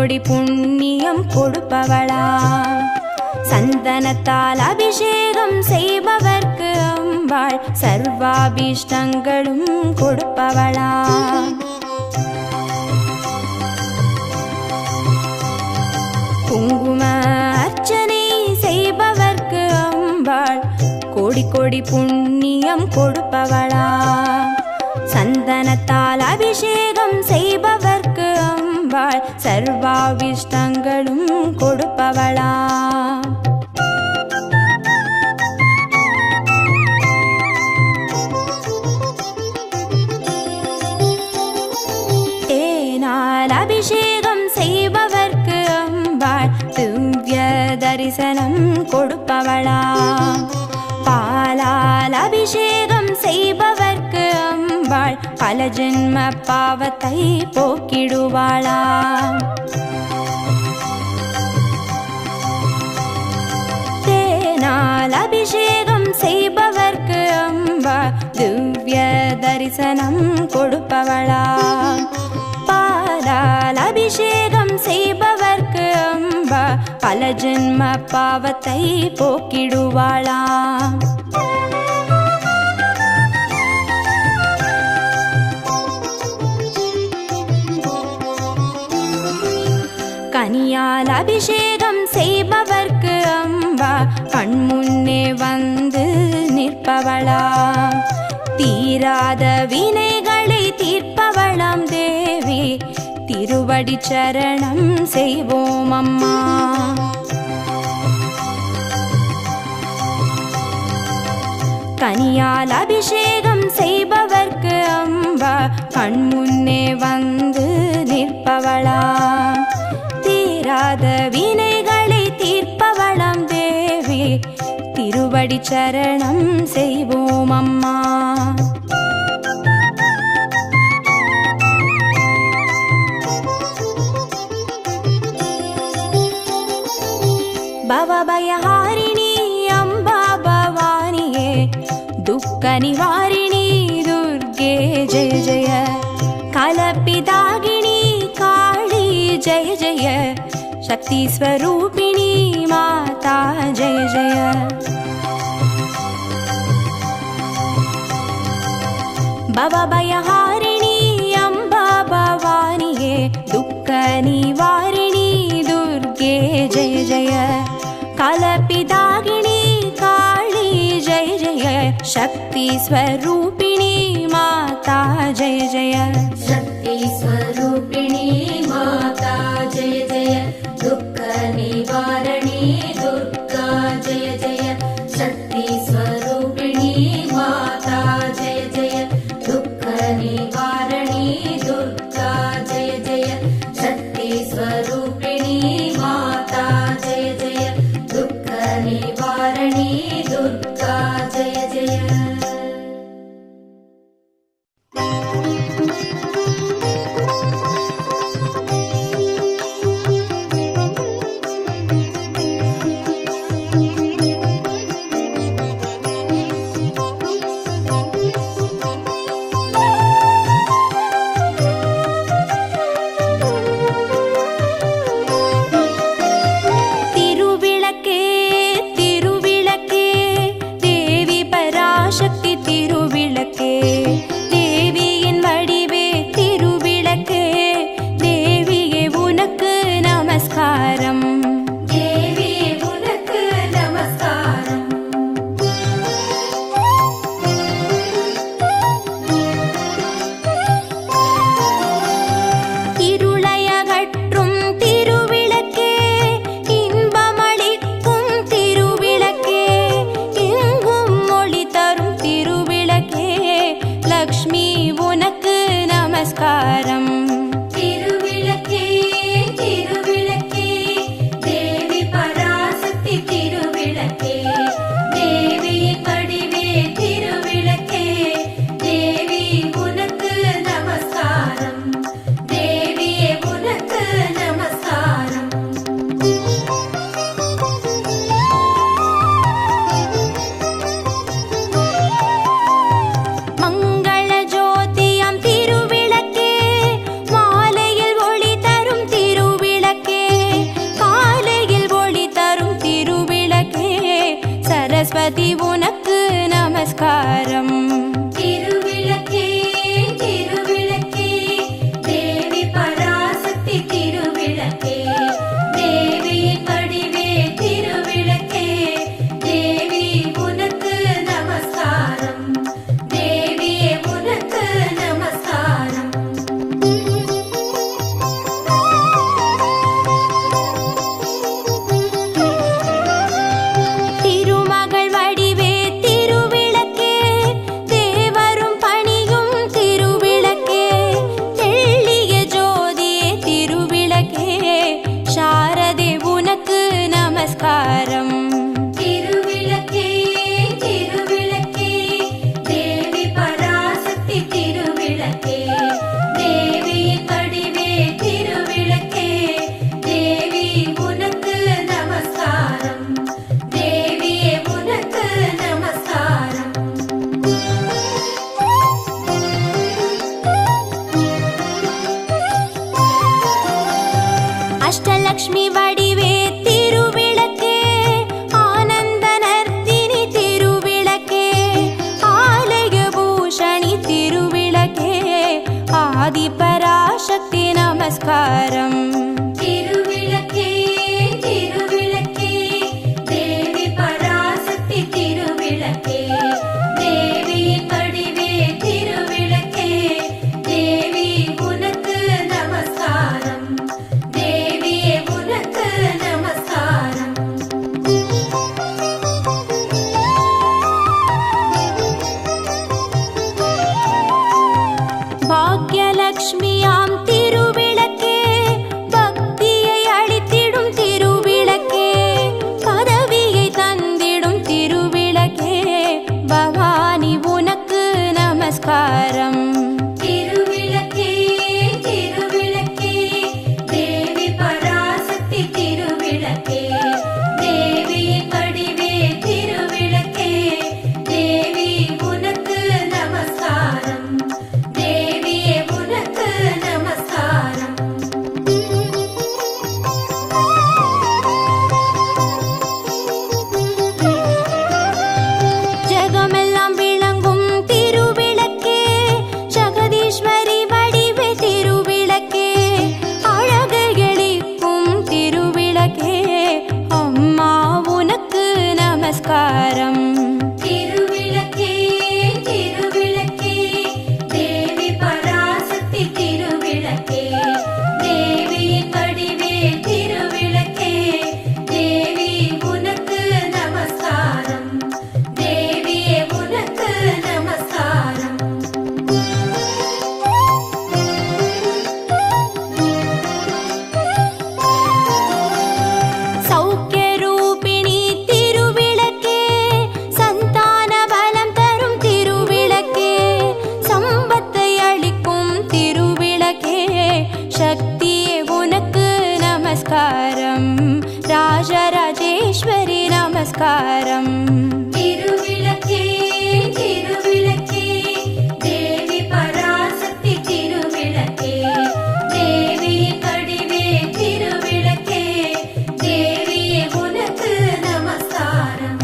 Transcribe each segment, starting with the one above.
கோடி புண்ணியம் கொடுப்பவளா, சந்தனத்தால் அபிஷேகம் செய்பவர்க்கு அம்பாள் சர்வாபீஷ்டங்களும் கொடுப்பவளா, குங்கும அர்ச்சனை செய்பவர்க்கு அம்பாள் கோடி கோடி புண்ணியம் கொடுப்பவளா, சந்தனத்தால் அபிஷேகம் செய்பவர்க்கு அம்பாள் சர்வாபீஷ்டங்களும் கொடுப்பவளா. தேனால் அபிஷேகம் செய்பவர்க்கு அம்பாள் திவ்ய தரிசனம் கொடுப்பவளா, பாலால் அபிஷேகம் செய்பவர்க்கு அம்பாள் பல ஜென்ம பாவத்தை போக்கிடுவாளா, தேனால் அபிஷேகம் செய்பவர்க்கு அம்பாள் திவ்ய தரிசனம் கொடுப்பவளா, பாலால் அபிஷேகம் செய்பவர்க்கு அம்பா பல ஜென்ம பாவத்தை போக்கிடுவாளா. கனியால் அபிஷேகம் செய்பவர்க்கு அம்பா கண்முன்னே வந்து நிற்பவளா, தீராத வினைகளை தீர்ப்பவளாம் தேவி திருவடி சரணம் செய்வோம் அம்மா. கனியால் அபிஷேகம் செய்பவர்க்கு அம்பா கண்முன்னே வந்து நிற்பவளா, தீராத வினைகளை தீர்ப்பவளாம் தேவி திருவடி சரணம் செய்வோம் அம்மா. பவபயஹாரிணி அம்பா பவானியே, துக்க நிவாரிணி துர்கே ஜெய ஜெய, கலப்பிதாகினி காளி ஜெய ஜெய, சக்தி ஸ்வரூபிணி மாதா ஜெய ஜெய. பவபயஹாரிணி அம்பா பவானியே, துக்க நிவாரிணி துர்கே ஜெய ஜெய, கலப்பிதாகினி காளி ஜெய ஜெய, சக்தி ஸ்வரூபிணி மாதா ஜெய ஜெய. சக்தி ஸ்வரூபிணி மாதா ஜெய ஜெய, துக்க நிவாரணி துர்கா ஜெய ஜெய, சக்தி ஸ்வரூபிணி மாதா ஜெய ஜெய, துக்க நிவாரணி துர்கா ஜெய ஜெய, சக்தி ஸ்வரூபிணி மாதா ஜெய ஜெய, துக்க நிவாரணி துர்கா ஜெய ஜெய. சரஸ்வதி உனக்கு நமஸ்காரம். திருவிளக்கே திருவிளக்கே தேவி பராசக்தி திருவிளக்கே தேவி படிவே திருவிளக்கே தேவி உனக்கு நமஸ்காரம் தேவியே உனக்கு நமஸ்காரம். திருமகள் வடிவே திருவிளக்கே தேவரும் பணியும் திருவிளக்கே தெள்ளிய ஜோதியே திருவிளக்கே சாரதே உனக்கு நமஸ்காரம். திருவிளக்கே திருவிளக்கே தேவி பராசக்தி திருவிளக்கே தேவி படிவே திருவிளக்கே தேவி உனக்கு நமஸ்காரம் தேவியே உனக்கு நமஸ்காரம். அஷ்டலக்ஷ்மி வடிவே திருவிளக்கே ஆனந்த நர்த்தினி திருவிளக்கே ஆலய பூஷணி திருவிளக்கே ஆதி பராசக்தி நமஸ்காரம். திருவிளக்கே திருவிளக்கே தேவி பராசக்தி திருவிளக்கே தேவி படிவே திருவிளக்கே தேவி உனக்கு நமஸ்காரம் தேவியே உனக்கு நமஸ்காரம். பாக்யலக்ஷ்மியாம் திருவிளக்கே பக்தியை அளித்திடும் திருவிளக்கே பதவியை தந்திடும் திருவிளக்கே பவானி உனக்கு நமஸ்காரம். திருவிளக்கே திருவிளக்கே தேவி பராசக்தி திருவிளக்கே தேவி படிவே திருவிளக்கே தேவி உனக்கு நமஸ்காரம் தேவியே உனக்கு நமஸ்காரம். ஜெகமெல்லாம் விளங்கும் திருவிளக்கே ஜெகதீஸ்வரி வடிவே திருவிளக்கே அழகு எளிக்கும் திருவிளக்கே அம்மா உனக்கு நமஸ்காரம். திருவிளக்கே திருவிளக்கே தேவி பராசக்தி திருவிளக்கே தேவி படிவே திருவிளக்கே தேவி உனக்கு நமஸ்காரம் தேவியே உனக்கு நமஸ்காரம். சௌக்கிய ரூபிணி திருவிளக்கே சந்தான பலம் தரும் திருவிளக்கே சம்பத்தை அளிக்கும் திருவிளக்கே சக்தியே உனக்கு நமஸ்காரம். ராஜராஜேஸ்வரி நமஸ்காரம். திருவிளக்கே திருவிளக்கே தேவி பராசக்தி திருவிளக்கே தேவி படிவே திருவிளக்கே தேவியே உனக்கு நமஸ்காரம்.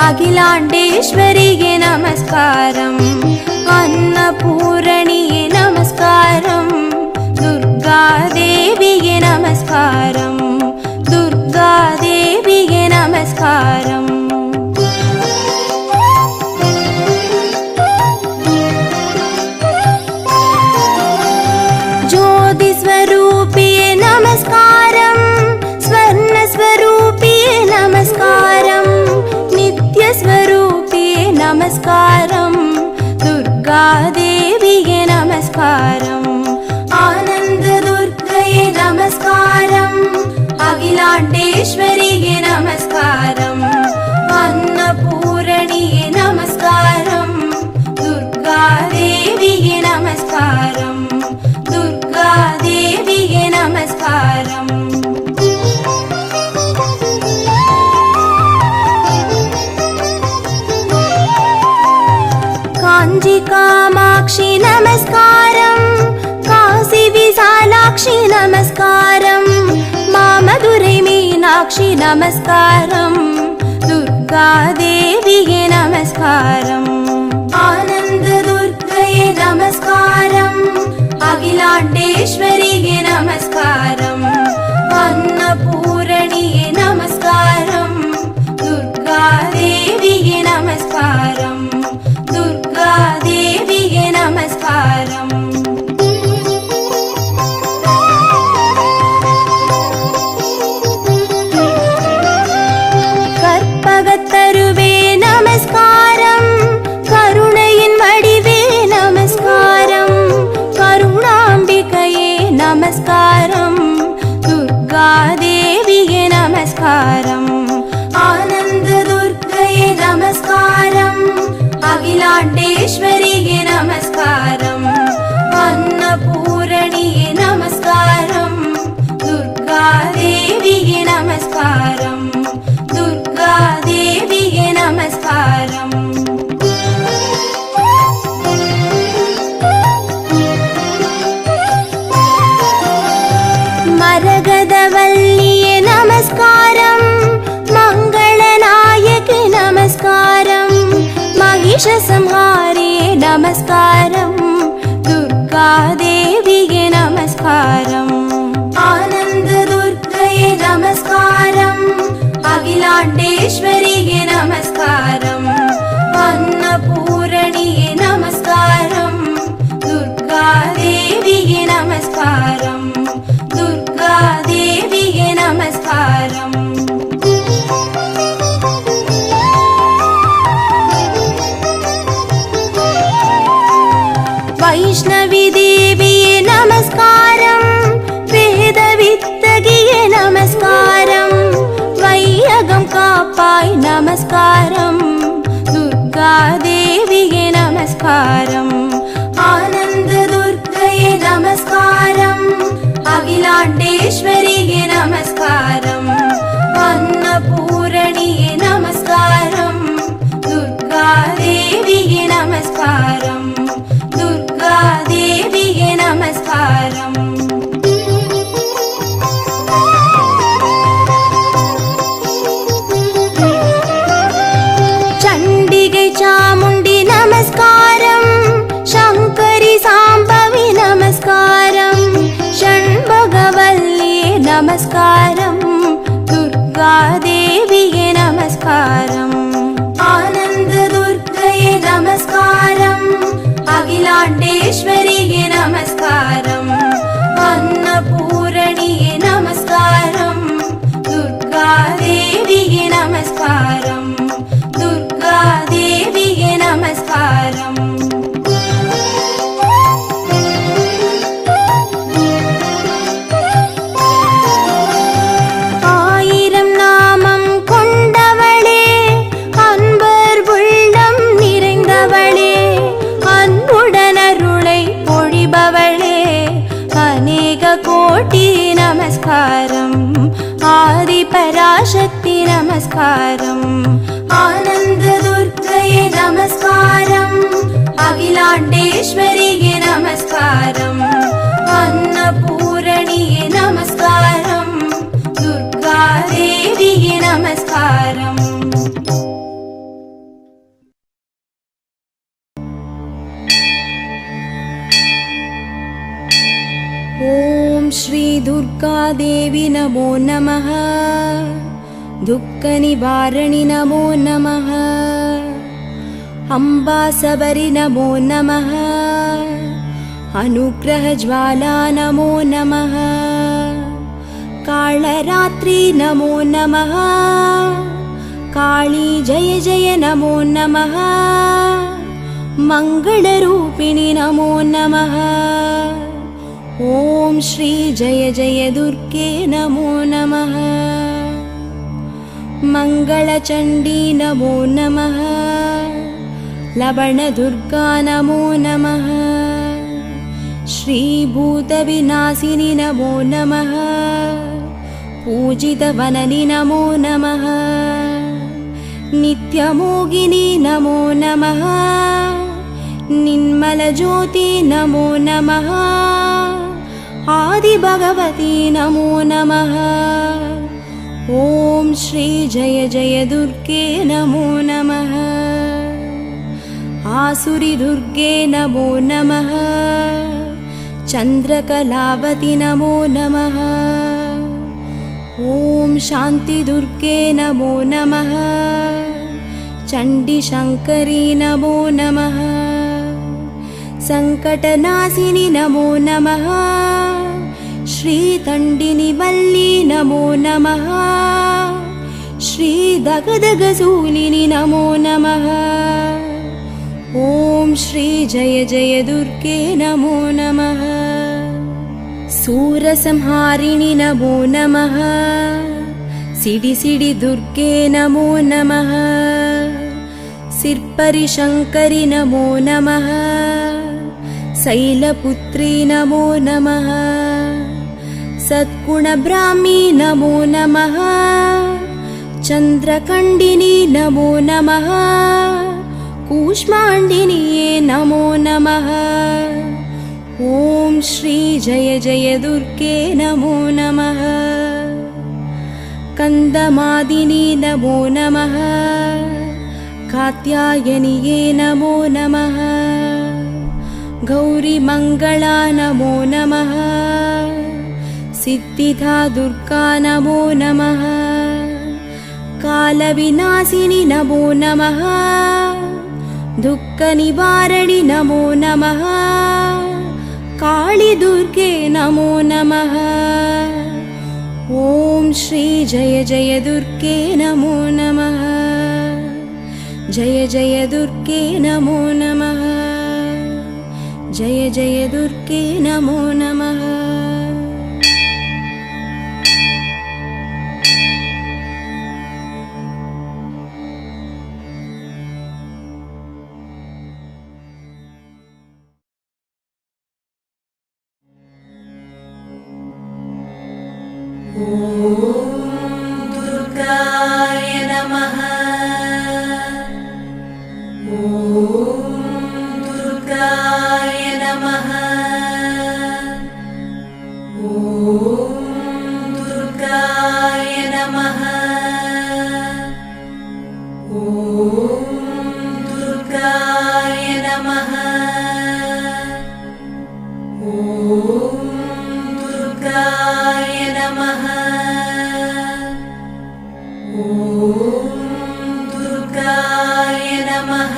அகிலாண்டேஸ்வரியே நமஸ்காரம். அன்னபூரணியே நமஸ்காரம். துர்கா தேவியே நமஸ்காரம். துர்கா தேவியே நமஸ்காரம். ज्योति स्वरूपिये नमस्कारं. स्वर्ण स्वरूपिये நமஸ்காரம். ஆனந்த துர்க்கையே நமஸ்காரம், அகிலாண்டேஸ்வரியே நமஸ்காரம், அன்னபூரணியே நமஸ்காரம், துர்கா தேவியே நமஸ்காரம், துர்கா தேவியே நமஸ்காரம். காஞ்சி காமாட்சி நமஸ்காரம், காசி விசாலாட்சி நமஸ்காரம், மாமதுரை மீனாட்சி நமஸ்காரம், துர்கா தேவியே நமஸ்காரம். ஆனந்த துர்க்கையே நமஸ்காரம், அகிலாண்டேஸ்வரியே நமஸ்காரம், அன்னபூரணியே நமஸ்காரம், துர்கா தேவியே நமஸ்காரம், துர்கா தேவியே நமஸ்காரம். கற்பகத்தருவே நமஸ்காரம், கருணையின் வடிவே நமஸ்காரம், கருணாம்பிகையே நமஸ்காரம், துர்கா தேவியே நமஸ்காரம். ஆனந்த துர்க்கையே நமஸ்காரம், அகிலாண்டேஸ்வரியே நமஸ்காரம், அன்னபூரணியே நமஸ்காரம், துர்கா தேவியே நமஸ்காரம், துர்கா தேவியே நமஸ்காரம். மரகதவல்லியே நமஸ்காரம், மங்களநாயகி நமஸ்காரம், மகிஷசம்ஹாரியே நமஸ்காரம், துர்கா தேவியே நமஸ்காரம். ஆனந்த துர்க்கையே நமஸ்காரம், அகிலாண்டேஸ்வரியே நமஸ்காரம், அன்னபூரணியே நமஸ்காரம், துர்கா தேவியே நமஸ்காரம், துர்கா தேவியே நமஸ்காரம். வைஷ்ணவி தேவியே நமஸ்காரம், வேத வித்தகியே நமஸ்காரம், வையகம் காப்பாய் நமஸ்காரம், துர்கா தேவியே நமஸ்காரம். ஆனந்த துர்க்கையே நமஸ்காரம், அகிலாண்டேஸ்வரியே நமஸ்காரம், அன்னபூரணியே நமஸ்காரம், துர்கா தேவியே நமஸ்காரம், துர்கா தேவியே நமஸ்காரம். சண்டிகை சாமுண்டி நமஸ்காரம், சங்கரி சாம்பவி நமஸ்காரம், ஷண்பகவல்லியே நமஸ்காரம், துர்கா தேவியே நமஸ்காரம். ஆனந்த துர்க்கையே நமஸ்காரம், அகிலாண்டேஸ்வரியே நமஸ்காரம், அன்னபூரணியே நமஸ்காரம், துர்கா தேவியே நமஸ்காரம், துர்கா தேவியே நமஸ்காரம். ஆயிரம் நாமம் கொண்டவளே, அன்பர் உள்ளம் நிறைந்தவளே, அன்புடன் அருளை பொழிபவளே, அநேக கோட்டி நமஸ்காரம், ஆதி பராசக்தி நமஸ்காரம். ஆனந்த துர்க்கையே நமஸ்காரம், அகிலாண்டேஸ்வரியே நமஸ்காரம், அன்னபூரணியே நமஸ்காரம், துர்கா தேவியே நமஸ்காரம். ஓம் ஸ்ரீ துர்கா தேவி நமோ நமः, துக்க நிவாரணி நமோ நமः, அம்பா சபரி நமோ நமः, அனுக்கிரக ஜ்வாலா நமோ நமः, कालरात्रि नमो नमः, काली जय जय नमो नमः, मङ्गलरूपिणि नमो नमः। ॐ श्री जय जय दुर्गे नमो नमः। मङ्गलचण्डी नमो नमः। लवणदुर्गा नमो नमः। श्रीभूतविनाशिनि नमो नमः। पूजितवननि नमो नमः। नित्यमोगिनि नमो नमः। निर्मलज्योति नमो नमः। आदिभगवती नमो नमः। ॐ श्री जय जय दुर्गे नमो नमः। आसुरी दुर्गे नमो नमः। चन्द्रकलावती नमो नमः। ॐ शान्ति दुर्गे नमो नमः। चण्डीशङ्करी नमो नमः। सङ्कटनाशिनि नमो नमः। श्रीतण्डिनि वल्ली नमो नमः। श्रीदगदगशूलिनि नमो नमः। ॐ श्री जय जय दुर्गे नमो नमः। सूरसंहारिणि नमो नमः। सिडि सिडि दुर्गे नमो नमः। सिर्परिशङ्करि नमो नमः। शैलपुत्री नमो नमः। सद्गुणब्राह्मी नमो नमः। चन्द्रकण्डिनि नमो नमः। कूष्माण्डिन्ये नमो नमः। ॐ श्री जय जय दुर्गे नमो नमः। कन्दमादिनि नमो नमः। कात्यायनिये नमो नमः। गौरीमङ्गला नमो नमः। सिद्धिदा दुर्गा नमो नमः। कालविनाशिनि नमो नमः। दुःखनिवारणि नमो नमः। काली दुर्गे नमो नमः। ॐ श्री जय जय दुर्गे नमो नमः। जय जय दुर्गे नमो नमः। जय जय दुर्गे नमो नमः। दुर्गाय नमः। ॐ दुर्गाय नमः। ॐ दुर्गाय नमः। ॐ दुर्गाय नमः। ॐ दुर्गाय नमः। ॐ दुर्गाय नमः।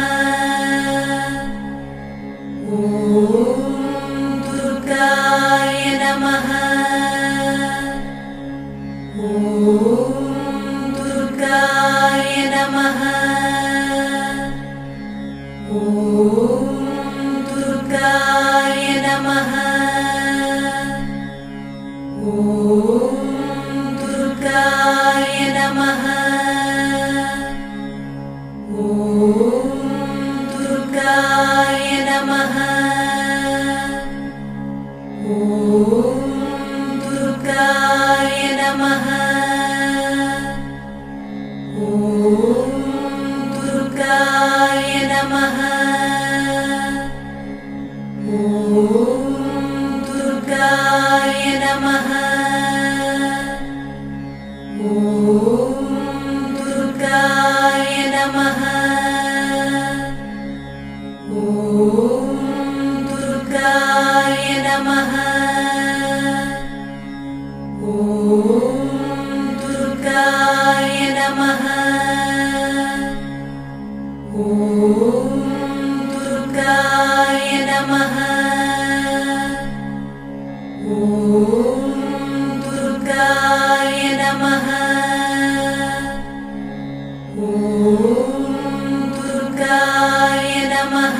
ॐ दुर्गाय नमः। ॐ दुर्गाय नमः। ॐ दुर्गाय नमः। ॐ दुर्गाय नमः। ॐ दुर्गाय नमः। ॐ दुर्गाय नमः। ॐ दुर्गाय नमः। ॐ दुर्गाय नमः। ॐ दुर्गाय नमः। ॐ दुर्गाय नमः। ॐ दुर्गाय नमः। ॐ दुर्गाय नमः। ॐ दुर्गाय नमः। ॐ दुर्गाय नमः।